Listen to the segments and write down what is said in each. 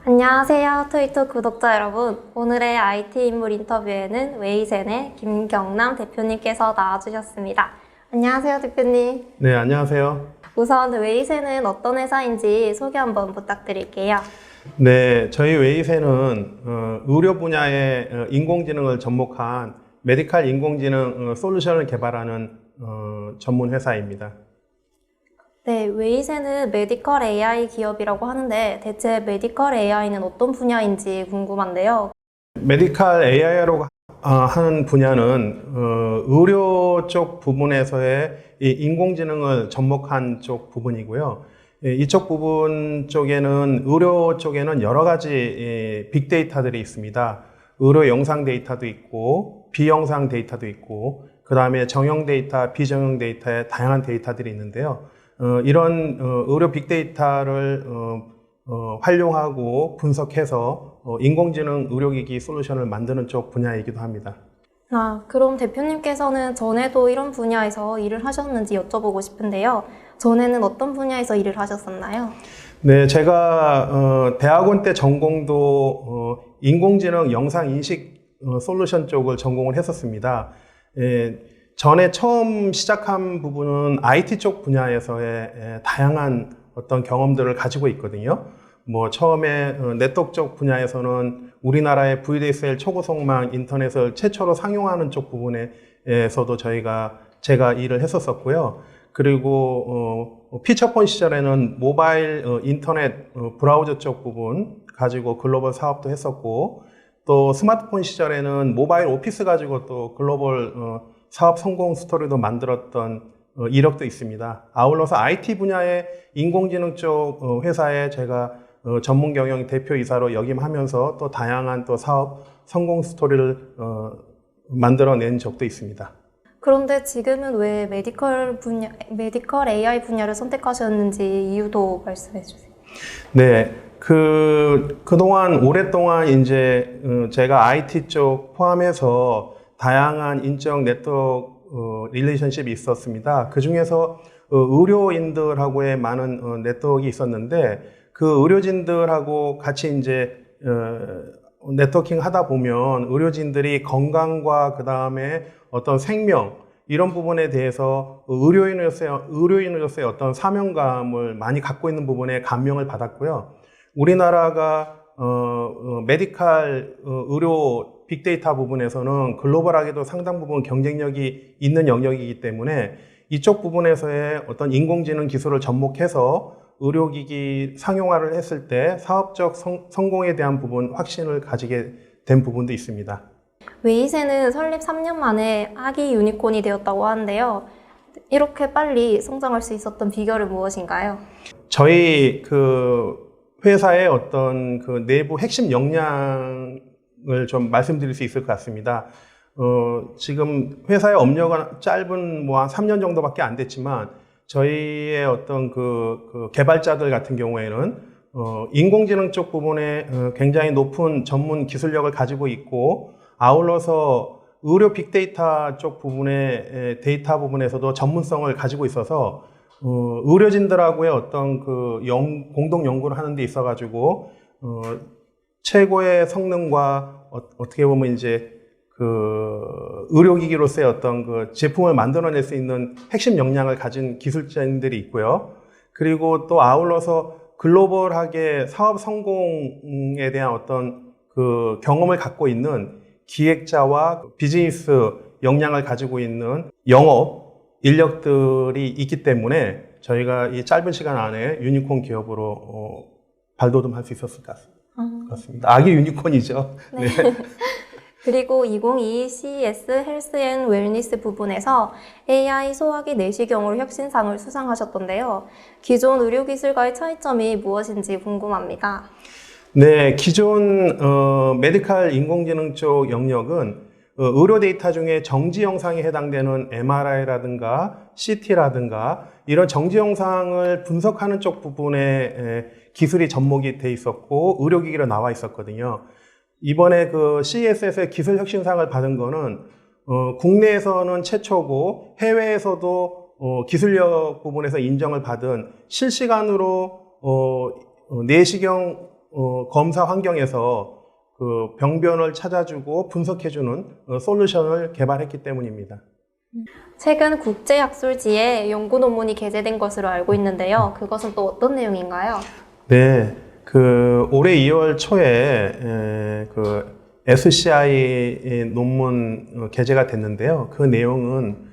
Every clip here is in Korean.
안녕하세요, 토이톡 구독자 여러분. 오늘의 IT 인물 인터뷰에는 웨이센의 김경남 대표님께서 나와주셨습니다. 안녕하세요, 대표님. 네, 안녕하세요. 우선 웨이센은 어떤 회사인지 소개 한번 부탁드릴게요. 네, 저희 웨이센은 의료 분야의 인공지능을 접목한 메디칼 인공지능 솔루션을 개발하는 전문 회사입니다. 네, 웨이센은 메디컬 AI 기업이라고 하는데 대체 메디컬 AI는 어떤 분야인지 궁금한데요. 메디칼 AI라고 하는 분야는 의료 쪽 부분에서의 이 인공지능을 접목한 쪽 부분이고요. 이쪽 부분 쪽에는 의료 쪽에는 여러 가지 빅데이터들이 있습니다. 의료 영상 데이터도 있고 비영상 데이터도 있고 그 다음에 정형 데이터, 비정형 데이터의 다양한 데이터들이 있는데요. 이런 의료 빅데이터를 활용하고 분석해서 인공지능 의료기기 솔루션을 만드는 쪽 분야이기도 합니다. 그럼 대표님께서는 전에도 이런 분야에서 일을 하셨는지 여쭤보고 싶은데요. 전에는 어떤 분야에서 일을 하셨었나요? 네, 제가 대학원 때 전공도 인공지능 영상인식 솔루션 쪽을 전공을 했었습니다. 전에 처음 시작한 부분은 IT 쪽 분야에서의 다양한 어떤 경험들을 가지고 있거든요. 처음에 네트워크 쪽 분야에서는 우리나라의 VDSL 초고속망 인터넷을 최초로 상용하는 쪽 부분에서도 제가 일을 했었었고요. 그리고 피처폰 시절에는 모바일 인터넷 브라우저 쪽 부분 가지고 글로벌 사업도 했었고, 또 스마트폰 시절에는 모바일 오피스 가지고 또 글로벌 사업 성공 스토리도 만들었던 이력도 있습니다. 아울러서 IT 분야의 인공지능 쪽 회사에 제가 전문 경영 대표이사로 역임하면서 또 다양한 또 사업 성공 스토리를 만들어낸 적도 있습니다. 그런데 지금은 왜 메디컬 AI 분야를 선택하셨는지 이유도 말씀해 주세요. 네. 그동안 오랫동안 이제 제가 IT 쪽 포함해서 다양한 인적 네트워크 릴레이션십이 있었습니다. 그 중에서 의료인들하고의 많은 네트워크가 있었는데 그 의료진들하고 같이 이제 네트워킹 하다 보면 의료진들이 건강과 그 다음에 어떤 생명 이런 부분에 대해서 의료인으로서의 어떤 사명감을 많이 갖고 있는 부분에 감명을 받았고요. 우리나라가 메디칼 의료 빅데이터 부분에서는 글로벌하게도 상당 부분 경쟁력이 있는 영역이기 때문에 이쪽 부분에서의 어떤 인공지능 기술을 접목해서 의료기기 상용화를 했을 때 사업적 성공에 대한 부분 확신을 가지게 된 부분도 있습니다. 웨이센은 설립 3년 만에 아기 유니콘이 되었다고 하는데요. 이렇게 빨리 성장할 수 있었던 비결은 무엇인가요? 저희 회사의 어떤 내부 핵심 역량을 좀 말씀드릴 수 있을 것 같습니다. 지금 회사의 업력은 짧은 한 3년 정도밖에 안 됐지만 저희의 어떤 개발자들 같은 경우에는 인공지능 쪽 부분에 굉장히 높은 전문 기술력을 가지고 있고 아울러서 의료 빅데이터 쪽 부분의 데이터 부분에서도 전문성을 가지고 있어서 의료진들하고의 어떤 공동 연구를 하는 데 있어 가지고 최고의 성능과 어떻게 보면 이제 의료기기로서의 어떤 제품을 만들어낼 수 있는 핵심 역량을 가진 기술자들이 있고요. 그리고 또 아울러서 글로벌하게 사업 성공에 대한 어떤 경험을 갖고 있는 기획자와 비즈니스 역량을 가지고 있는 영업 인력들이 있기 때문에 저희가 이 짧은 시간 안에 유니콘 기업으로 발돋움할 수 있었을 것 같습니다. 아기 유니콘이죠. 네. 네. 그리고 2022 CES 헬스 앤 웰니스 부분에서 AI 소화기 내시경으로 혁신상을 수상하셨던데요. 기존 의료기술과의 차이점이 무엇인지 궁금합니다. 네, 기존 메디칼 인공지능 쪽 영역은 의료 데이터 중에 정지 영상에 해당되는 MRI라든가 CT라든가 이런 정지 영상을 분석하는 쪽 부분에 기술이 접목이 돼 있었고 의료기기로 나와 있었거든요. 이번에 CES에서 기술 혁신상을 받은 거는 국내에서는 최초고 해외에서도 기술력 부분에서 인정을 받은 실시간으로 내시경 검사 환경에서 그 병변을 찾아주고 분석해주는 솔루션을 개발했기 때문입니다. 최근 국제학술지에 연구 논문이 게재된 것으로 알고 있는데요. 그것은 또 어떤 내용인가요? 네, 그 올해 2월 초에 그 SCI 논문 게재가 됐는데요. 그 내용은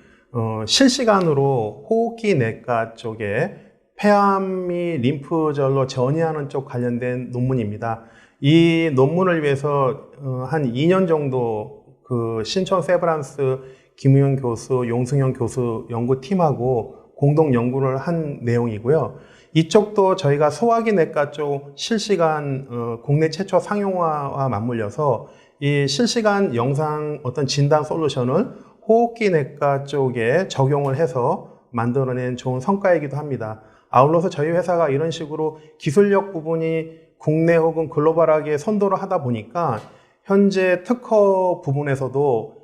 실시간으로 호흡기 내과 쪽에 폐암 및 림프절로 전이하는 쪽 관련된 논문입니다. 이 논문을 위해서 한 2년 정도 그 신촌 세브란스 김우현 교수, 용승현 교수 연구팀하고 공동 연구를 한 내용이고요. 이쪽도 저희가 소화기 내과 쪽 실시간 국내 최초 상용화와 맞물려서 이 실시간 영상 어떤 진단 솔루션을 호흡기 내과 쪽에 적용을 해서 만들어낸 좋은 성과이기도 합니다. 아울러서 저희 회사가 이런 식으로 기술력 부분이 국내 혹은 글로벌하게 선도를 하다 보니까 현재 특허 부분에서도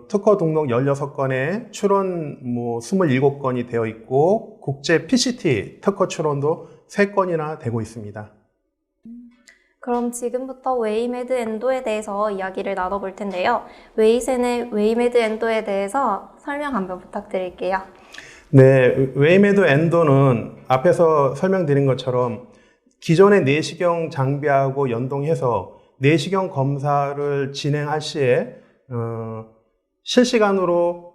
특허 등록 16건에 출원 27건이 되어 있고 국제 PCT 특허 출원도 3건이나 되고 있습니다. 그럼 지금부터 웨이메드 엔도에 대해서 이야기를 나눠볼 텐데요. 웨이센의 웨이메드 엔도에 대해서 설명 한번 부탁드릴게요. 네, 웨이메드 엔도는 앞에서 설명드린 것처럼 기존의 내시경 장비하고 연동해서 내시경 검사를 진행할 시에 실시간으로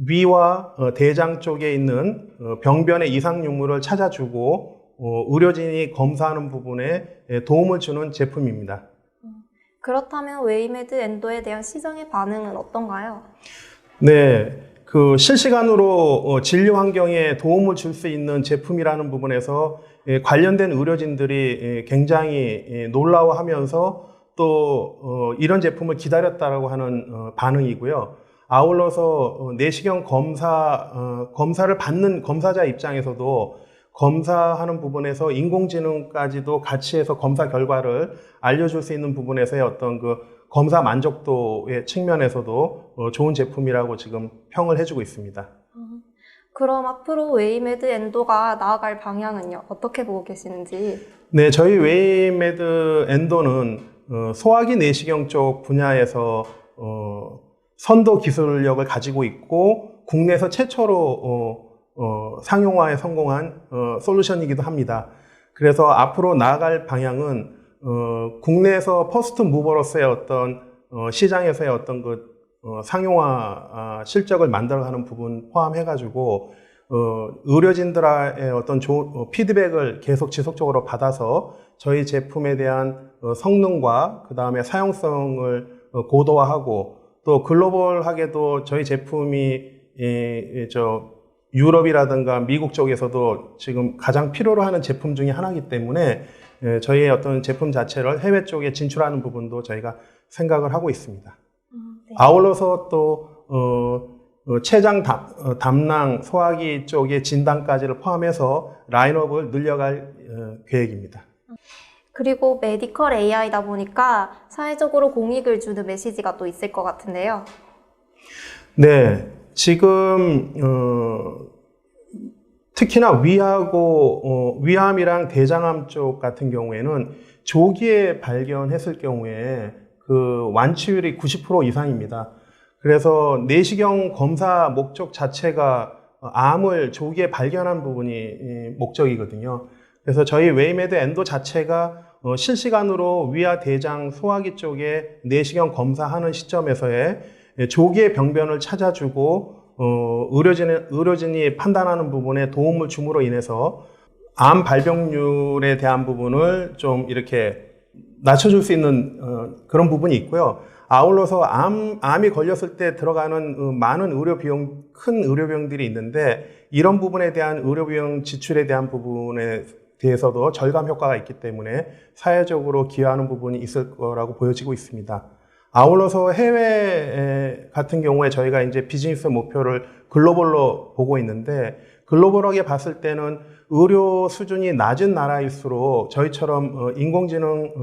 위와 대장 쪽에 있는 병변의 이상 유무를 찾아주고 의료진이 검사하는 부분에 도움을 주는 제품입니다. 그렇다면 웨이메드 엔도에 대한 시장의 반응은 어떤가요? 네, 그 실시간으로 진료 환경에 도움을 줄 수 있는 제품이라는 부분에서 관련된 의료진들이 굉장히 놀라워하면서 또 이런 제품을 기다렸다라고 하는 반응이고요. 아울러서 내시경 검사를 받는 검사자 입장에서도 검사하는 부분에서 인공지능까지도 같이 해서 검사 결과를 알려줄 수 있는 부분에서의 어떤 그 검사 만족도의 측면에서도 좋은 제품이라고 지금 평을 해주고 있습니다. 그럼 앞으로 웨이메드 엔도가 나아갈 방향은요? 어떻게 보고 계시는지? 네, 저희 웨이메드 엔도는 소화기 내시경 쪽 분야에서 선도 기술력을 가지고 있고 국내에서 최초로 상용화에 성공한 솔루션이기도 합니다. 그래서 앞으로 나아갈 방향은 국내에서 퍼스트 무버로서의 어떤 시장에서의 어떤 그 상용화 실적을 만들어가는 부분 포함해가지고 의료진들의 어떤 좋은 피드백을 계속 지속적으로 받아서 저희 제품에 대한 성능과 그 다음에 사용성을 고도화하고 또 글로벌하게도 저희 제품이 유럽이라든가 미국 쪽에서도 지금 가장 필요로 하는 제품 중에 하나이기 때문에 저희의 어떤 제품 자체를 해외 쪽에 진출하는 부분도 저희가 생각을 하고 있습니다. 네. 아울러서 또 췌장 담낭 소화기 쪽의 진단까지를 포함해서 라인업을 늘려갈 계획입니다. 그리고 메디컬 AI다 보니까 사회적으로 공익을 주는 메시지가 또 있을 것 같은데요. 네, 지금 특히나 위암이랑 대장암 쪽 같은 경우에는 조기에 발견했을 경우에 그 완치율이 90% 이상입니다. 그래서 내시경 검사 목적 자체가 암을 조기에 발견한 부분이 목적이거든요. 그래서 저희 웨이메드 엔도 자체가 실시간으로 위와 대장 소화기 쪽에 내시경 검사하는 시점에서의 조기의 병변을 찾아주고 의료진이 판단하는 부분에 도움을 줌으로 인해서 암 발병률에 대한 부분을 좀 이렇게 낮춰줄 수 있는 그런 부분이 있고요. 아울러서 암이 걸렸을 때 들어가는 많은 큰 의료비용들이 있는데 이런 부분에 대한 의료비용 지출에 대한 부분에 대해서도 절감 효과가 있기 때문에 사회적으로 기여하는 부분이 있을 거라고 보여지고 있습니다. 아울러서 해외 같은 경우에 저희가 이제 비즈니스 목표를 글로벌로 보고 있는데 글로벌하게 봤을 때는 의료 수준이 낮은 나라일수록 저희처럼 인공지능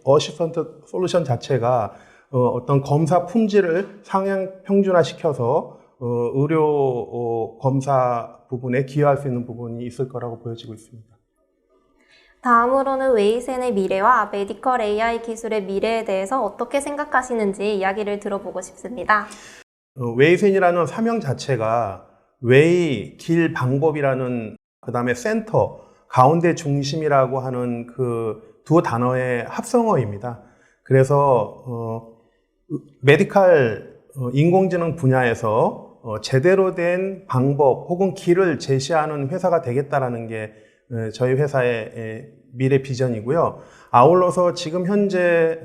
어시스턴트 솔루션 자체가 어떤 검사 품질을 상향 평준화시켜서 의료 검사 부분에 기여할 수 있는 부분이 있을 거라고 보여지고 있습니다. 다음으로는 웨이센의 미래와 메디컬 AI 기술의 미래에 대해서 어떻게 생각하시는지 이야기를 들어보고 싶습니다. 웨이센이라는 사명 자체가 웨이, 길, 방법이라는 그 다음에 센터, 가운데 중심이라고 하는 그 두 단어의 합성어입니다. 그래서 메디컬 인공지능 분야에서 제대로 된 방법 혹은 길을 제시하는 회사가 되겠다라는 게 저희 회사의 미래 비전이고요. 아울러서 지금 현재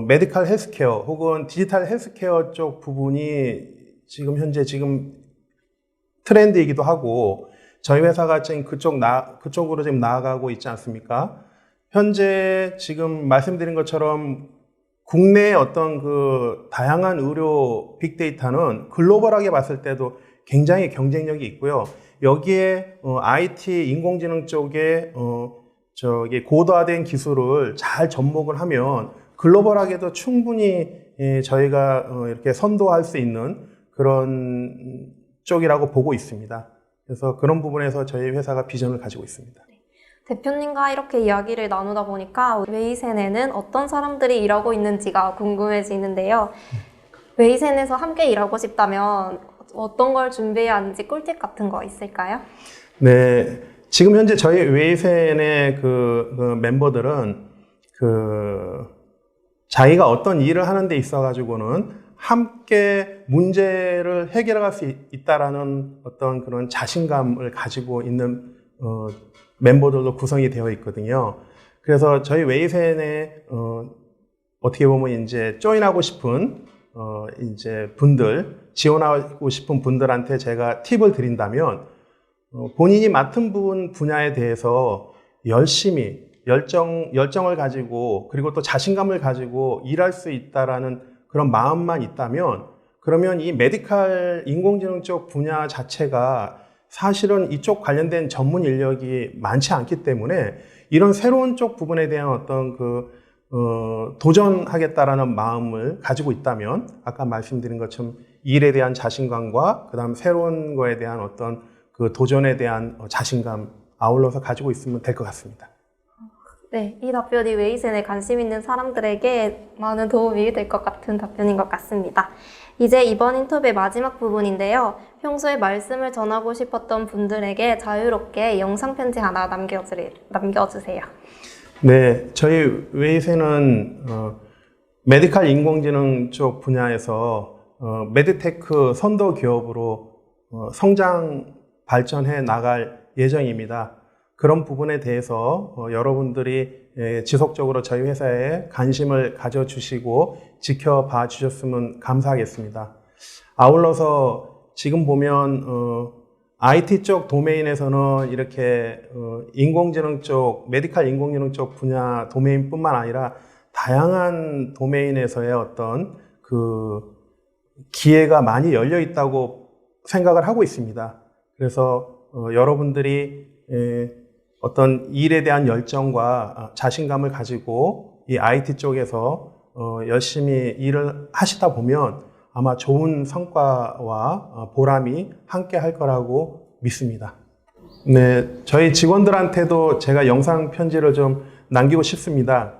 메디컬 헬스케어 혹은 디지털 헬스케어 쪽 부분이 지금 현재 트렌드이기도 하고 저희 회사가 지금 그쪽으로 지금 나아가고 있지 않습니까? 현재 지금 말씀드린 것처럼 국내의 어떤 그 다양한 의료 빅데이터는 글로벌하게 봤을 때도 굉장히 경쟁력이 있고요. 여기에 IT 인공지능 쪽에 고도화된 기술을 잘 접목을 하면 글로벌하게도 충분히 저희가 이렇게 선도할 수 있는 그런 쪽이라고 보고 있습니다. 그래서 그런 부분에서 저희 회사가 비전을 가지고 있습니다. 대표님과 이렇게 이야기를 나누다 보니까 웨이센에는 어떤 사람들이 일하고 있는지가 궁금해지는데요. 웨이센에서 함께 일하고 싶다면 어떤 걸 준비해야 하는지 꿀팁 같은 거 있을까요? 네, 지금 현재 저희 웨이센의 그 멤버들은 자기가 어떤 일을 하는 데 있어 가지고는 함께 문제를 해결할 수 있다라는 어떤 그런 자신감을 가지고 있는 멤버들로 구성이 되어 있거든요. 그래서 저희 웨이센에 어떻게 보면 이제 조인하고 싶은 이제 지원하고 싶은 분들한테 제가 팁을 드린다면 본인이 맡은 분야에 대해서 열심히 열정을 가지고 그리고 또 자신감을 가지고 일할 수 있다라는 그런 마음만 있다면 그러면 이 메디컬 인공지능 쪽 분야 자체가 사실은 이쪽 관련된 전문 인력이 많지 않기 때문에 이런 새로운 쪽 부분에 대한 어떤 도전하겠다라는 마음을 가지고 있다면 아까 말씀드린 것처럼 일에 대한 자신감과 그다음 새로운 거에 대한 어떤 그 도전에 대한 자신감 아울러서 가지고 있으면 될 것 같습니다. 네, 이 답변이 웨이센에 관심 있는 사람들에게 많은 도움이 될 것 같은 답변인 것 같습니다. 이제 이번 인터뷰의 마지막 부분인데요. 평소에 말씀을 전하고 싶었던 분들에게 자유롭게 영상 편지 하나 남겨주세요. 네, 저희 웨이센은 메디컬 인공지능 쪽 분야에서 메드테크 선도 기업으로 성장 발전해 나갈 예정입니다. 그런 부분에 대해서 여러분들이 지속적으로 저희 회사에 관심을 가져주시고 지켜봐 주셨으면 감사하겠습니다. 아울러서 지금 보면 IT 쪽 도메인에서는 이렇게 인공지능 쪽, 메디컬 인공지능 쪽 분야 도메인뿐만 아니라 다양한 도메인에서의 어떤 그 기회가 많이 열려 있다고 생각을 하고 있습니다. 그래서 여러분들이 어떤 일에 대한 열정과 자신감을 가지고 이 IT 쪽에서 열심히 일을 하시다 보면 아마 좋은 성과와 보람이 함께 할 거라고 믿습니다. 네, 저희 직원들한테도 제가 영상 편지를 좀 남기고 싶습니다.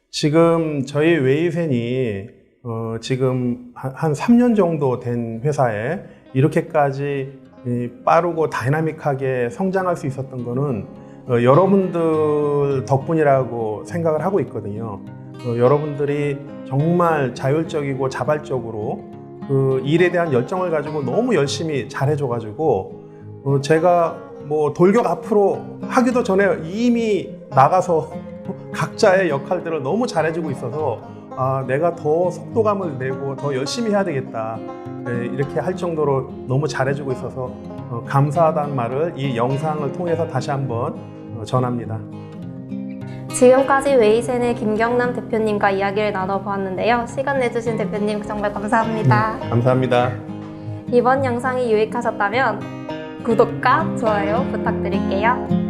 지금 저희 웨이센이 지금 한 3년 정도 된 회사에 이렇게까지 빠르고 다이나믹하게 성장할 수 있었던 거는 여러분들 덕분이라고 생각을 하고 있거든요. 여러분들이 정말 자율적이고 자발적으로 그 일에 대한 열정을 가지고 너무 열심히 잘해줘가지고 제가 뭐 돌격 앞으로 하기도 전에 이미 나가서 각자의 역할들을 너무 잘해주고 있어서 내가 더 속도감을 내고 더 열심히 해야 되겠다 이렇게 할 정도로 너무 잘해주고 있어서 감사하다는 말을 이 영상을 통해서 다시 한번 전합니다. 지금까지 웨이센의 김경남 대표님과 이야기를 나눠보았는데요. 시간 내주신 대표님 정말 감사합니다. 감사합니다. 이번 영상이 유익하셨다면 구독과 좋아요 부탁드릴게요.